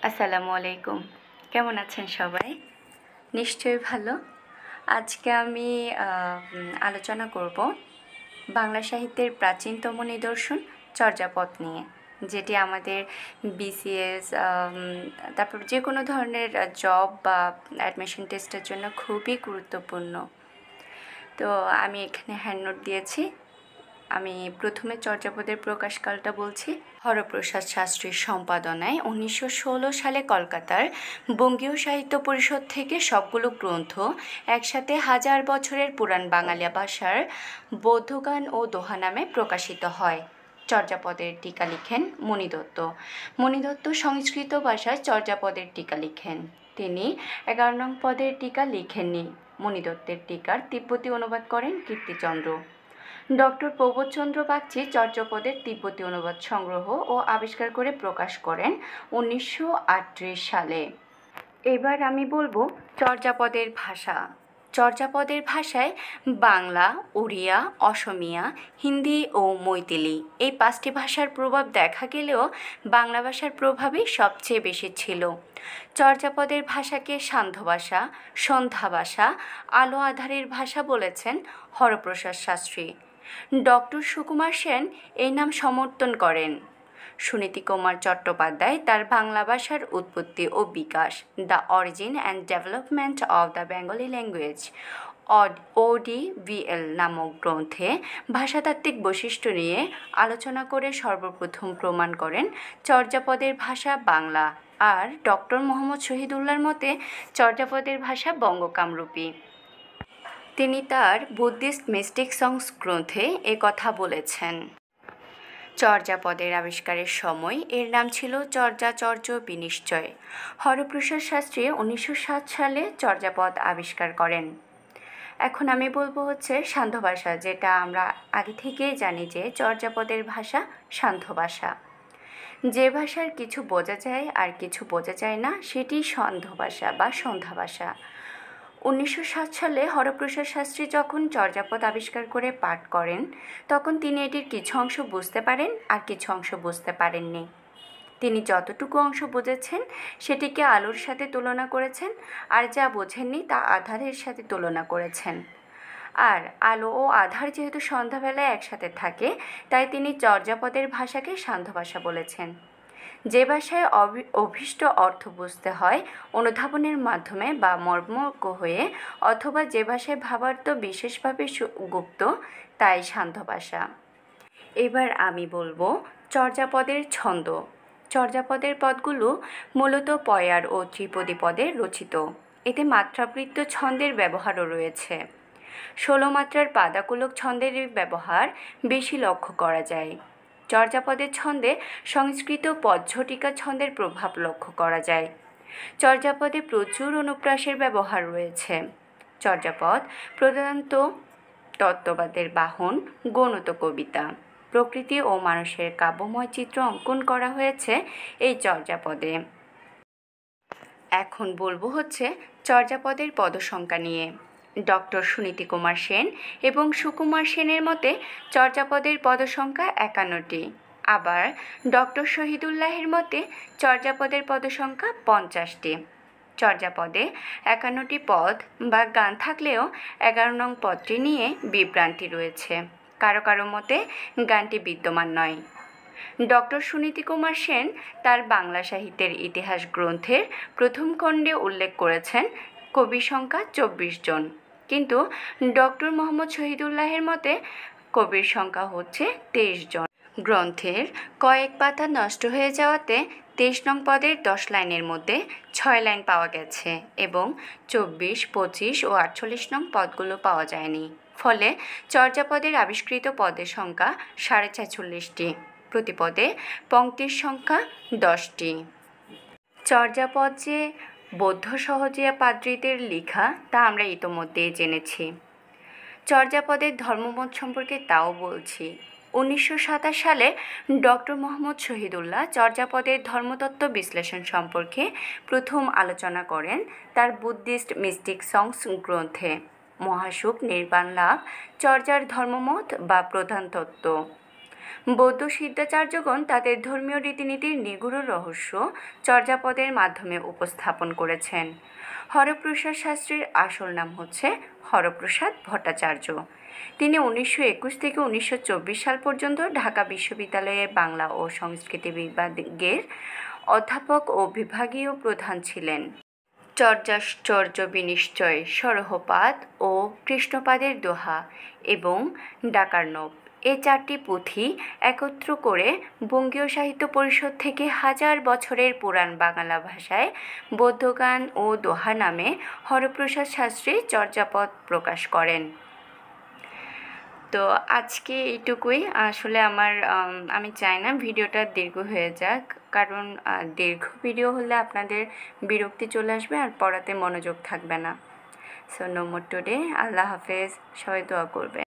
আসসালামু আলাইকুম। কেমন আছেন সবাই? নিশ্চয়ই ভালো। আজকে আমি আলোচনা করব বাংলা সাহিত্যের প্রাচীনতম নিদর্শন চর্যাপদ নিয়ে, যেটি আমাদের বিসিএস তারপর যে কোনো ধরনের জব বা অ্যাডমিশন টেস্টের জন্য খুবই গুরুত্বপূর্ণ। তো আমি এখানে হ্যান্ড নোট দিয়েছি। আমি প্রথমে চর্যাপদের প্রকাশকালটা বলছি। হরপ্রসাদ শাস্ত্রীর সম্পাদনায় 1916 সালে কলকাতার বঙ্গীয় সাহিত্য পরিষদ থেকে সবগুলো গ্রন্থ একসাথে 1000 বছরের পুরাণ বাংলা ভাষার বৌদ্ধগান ও দোহা নামে প্রকাশিত হয়। চর্যাপদের টিকা লিখেন মণিদত্ত। মণিদত্ত সংস্কৃত ভাষায় চর্যাপদের টিকা লিখেন। তিনি 11 নং পদের টিকা লিখেননি। মণিদত্তের টিকার তিব্বতী অনুবাদ করেন কীর্তিচন্দ্র। ডক্টর প্রবোধচন্দ্র বাগচি চর্যাপদের তিব্বতী অনুবাদ সংগ্রহ ও আবিষ্কার করে প্রকাশ করেন 1938 সালে। এবার আমি বলবো চর্যাপদের ভাষা। চর্যাপদের ভাষায় বাংলা, ওড়িয়া, অসমিয়া, হিন্দি ও মৈথিলি এই 5টি ভাষার প্রভাব দেখা গেলেও বাংলা ভাষার প্রভাবই সবচেয়ে বেশি ছিল। চর্যাপদের ভাষাকে সান্ধ্য ভাষা, সন্ধ্যা ভাষা, আলো আঁধারের ভাষা বলেছেন হরপ্রসাদ শাস্ত্রী। ডক্টর সুকুমার সেন এই নাম সমর্থন করেন। সুনীতিকুমার চট্টোপাধ্যায় তার বাংলা ভাষার উৎপত্তি ও বিকাশ, the origin and development of the Bengali language, ODVL নামক গ্রন্থে ভাষাতাত্ত্বিক বৈশিষ্ট্য নিয়ে আলোচনা করে সর্বপ্রথম প্রমাণ করেন চর্যাপদের ভাষা বাংলা। আর ডক্টর মোহাম্মদ শহীদুল্লাহর মতে চর্যাপদের ভাষা বঙ্গকামরূপী। তিনি তার বুদ্ধিস্ট মিস্টিক সংস গ্রন্থে কথা বলেছেন। চর্যাপদের আবিষ্কারের সময় এর নাম ছিল চর্যাচর্য বিনিশ্চয়। হরপ্রসাদ শাস্ত্রী 1907 সালে চর্যাপদ আবিষ্কার করেন। এখন আমি বলবো সান্ধ্য ভাষা, যেটা আমরা আগে থেকেই জানি যে চর্যাপদের ভাষা সান্ধ্য ভাষা। যে ভাষার কিছু বোঝা যায় আর কিছু বোঝা যায় না সেটি সান্ধ্য ভাষা বা সন্ধ্যা ভাষা। 1907 সালে হরপ্রসাদ শাস্ত্রী যখন চর্যাপদ আবিষ্কার করে পাঠ করেন তখন তিনি এটির কিছু অংশ বুঝতে পারেন আর কিছু অংশ বুঝতে পারেননি। তিনি যতটুকু অংশ বুঝেছেন সেটিকে আলোর সাথে তুলনা করেছেন, আর যা বোঝেননি তা আধারের সাথে তুলনা করেছেন। আর আলো ও আধার যেহেতু সন্ধ্যাবেলায় একসাথে থাকে, তাই তিনি চর্যাপদের ভাষাকে সান্ধ্য ভাষা বলেছেন। যে ভাষায় অভীষ্ট অর্থ বুঝতে হয় অনুধাবনের মাধ্যমে বা মর্মজ্ঞ হয়ে, অথবা যে ভাষায় ভাবার্থ বিশেষভাবে গুপ্ত, তাই সান্ধ্য ভাষা। এবার আমি বলবো চর্যাপদের ছন্দ। চর্যাপদের পদগুলো মূলত পয়ার ও ত্রিপদী পদে রচিত। এতে মাত্রাবৃত্ত ছন্দের ব্যবহারও রয়েছে। 16 মাত্রার পাদাকুলক ছন্দের ব্যবহার বেশি লক্ষ্য করা যায়। চর্যাপদের ছন্দে সংস্কৃত পদঝটিকা ছন্দের প্রভাব লক্ষ্য করা যায়। চর্যাপদে প্রচুর অনুপ্রাসের ব্যবহার রয়েছে। চর্যাপদ প্রধানত তত্ত্ববাদের বাহন, গণিত কবিতা, প্রকৃতি ও মানুষের কাব্যময় চিত্র অঙ্কন করা হয়েছে এই চর্যাপদে। এখন বলবো চর্যাপদের পদসংখ্যা নিয়ে। ডক্টর সুনীতিকুমার সেন এবং সুকুমার সেনের মতে চর্যাপদের পদসংখ্যা 51টি। আবার ডক্টর শহীদুল্লাহের মতে চর্যাপদের পদসংখ্যা 50টি। চর্যাপদে 51টি পদ বা গান থাকলেও 11 নং পদটি নিয়ে বিভ্রান্তি রয়েছে। কারো কারো মতে গানটি বিদ্যমান নয়। ডক্টর সুনীতিকুমার সেন তার বাংলা সাহিত্যের ইতিহাস গ্রন্থের প্রথম খণ্ডে উল্লেখ করেছেন কবির সংখ্যা 24 জন, কিন্তু ডক্টর মোহাম্মদ শহীদুল্লাহের মতে কবির সংখ্যা 23 জন। গ্রন্থের কয়েক পাতা নষ্ট হয়ে যাওয়াতে 23 নং পদের 10 লাইনের মধ্যে 6 লাইন পাওয়া গেছে এবং 24, 25 ও 48 নং পদগুলো পাওয়া যায়নি। ফলে চর্যাপদের আবিষ্কৃত পদের সংখ্যা 46.5টি। প্রতি পদে পংক্তির সংখ্যা 10টি। চর্যাপদ যে বৌদ্ধ সহজিয়া পাদ্রীদের লেখা তা আমরা ইতোমধ্যেই জেনেছি। চর্যাপদের ধর্মমত সম্পর্কে তাও বলছি। 1927 সালে ডক্টর মোহাম্মদ শহীদুল্লাহ চর্যাপদের ধর্মতত্ত্ব বিশ্লেষণ সম্পর্কে প্রথম আলোচনা করেন তার বুদ্ধিস্ট মিস্টিক সংস গ্রন্থে। মহাসুখ, নির্বাণ লাভ, চর্যার ধর্মমত বা প্রধান তত্ত্ব। বৌদ্ধ সিদ্ধাচার্যগণ তাদের ধর্মীয় রীতিনীতির নিগূঢ় রহস্য চর্যাপদের মাধ্যমে উপস্থাপন করেছেন। হরপ্রসাদ শাস্ত্রীর আসল নাম হচ্ছে হরপ্রসাদ ভট্টাচার্য। তিনি 1921 থেকে 1924 সাল পর্যন্ত ঢাকা বিশ্ববিদ্যালয়ের বাংলা ও সংস্কৃতি বিভাগের অধ্যাপক ও বিভাগীয় প্রধান ছিলেন। চর্যাশ্চর্য বিনিশ্চয়, সরহপাদ ও কৃষ্ণপাদের দোহা এবং ডাকার্ণব এ 4টি পুঁথি একত্র করে বঙ্গীয় সাহিত্য পরিষদ থেকে হাজার বছরের পুরাণ বাংলা ভাষায় বৌদ্ধগান ও দোহা নামে হরপ্রসাদ শাস্ত্রী চর্যাপদ প্রকাশ করেন। তো আজকে এইটুকুই। আসলে আমি চাই না ভিডিওটা দীর্ঘ হয়ে যাক, কারণ দীর্ঘ ভিডিও হলে আপনাদের বিরক্তি চলে আসবে আর পড়াতে মনোযোগ থাকবে না। So no more today. আল্লাহ হাফেজ। সবাই দোয়া করবে।